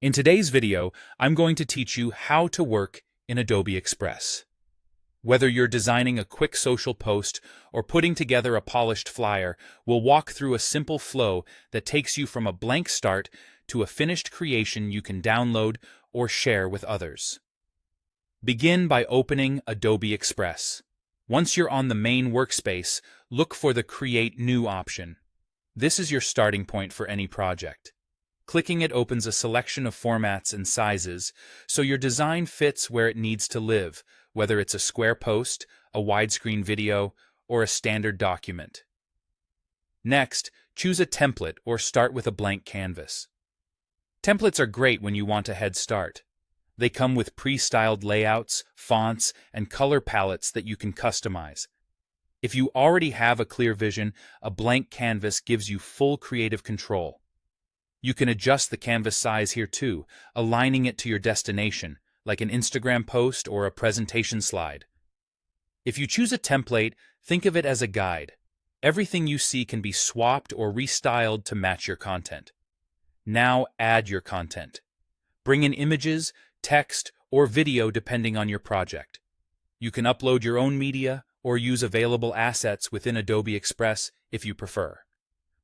In today's video, I'm going to teach you how to work in Adobe Express. Whether you're designing a quick social post or putting together a polished flyer, we'll walk through a simple flow that takes you from a blank start to a finished creation you can download or share with others. Begin by opening Adobe Express. Once you're on the main workspace, look for the Create New option. This is your starting point for any project. Clicking it opens a selection of formats and sizes, so your design fits where it needs to live, whether it's a square post, a widescreen video, or a standard document. Next, choose a template or start with a blank canvas. Templates are great when you want a head start. They come with pre-styled layouts, fonts, and color palettes that you can customize. If you already have a clear vision, a blank canvas gives you full creative control. You can adjust the canvas size here too, aligning it to your destination, like an Instagram post or a presentation slide. If you choose a template, think of it as a guide. Everything you see can be swapped or restyled to match your content. Now add your content. Bring in images, text, or video depending on your project. You can upload your own media or use available assets within Adobe Express if you prefer.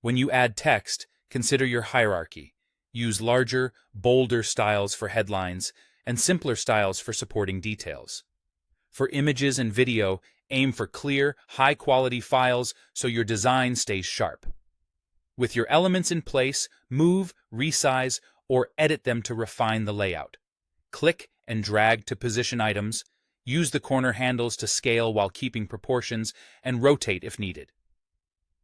When you add text, consider your hierarchy. Use larger, bolder styles for headlines and simpler styles for supporting details. For images and video, aim for clear, high-quality files so your design stays sharp. With your elements in place, move, resize, or edit them to refine the layout. Click and drag to position items, use the corner handles to scale while keeping proportions, and rotate if needed.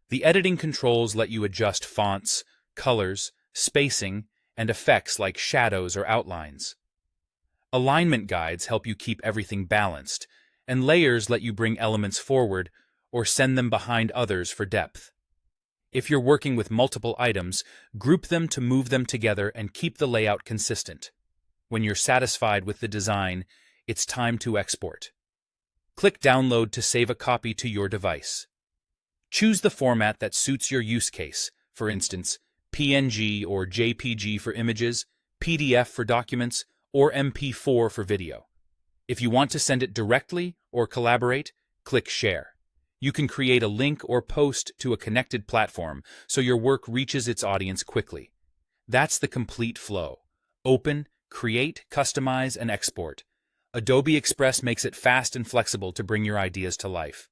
The editing controls let you adjust fonts, colors, spacing, and effects like shadows or outlines. Alignment guides help you keep everything balanced, and layers let you bring elements forward or send them behind others for depth. If you're working with multiple items, group them to move them together and keep the layout consistent. When you're satisfied with the design, it's time to export. Click Download to save a copy to your device. Choose the format that suits your use case, for instance, PNG or JPG for images, PDF for documents, or MP4 for video. If you want to send it directly or collaborate, click Share. You can create a link or post to a connected platform so your work reaches its audience quickly. That's the complete flow. Open, create, customize, and export. Adobe Express makes it fast and flexible to bring your ideas to life.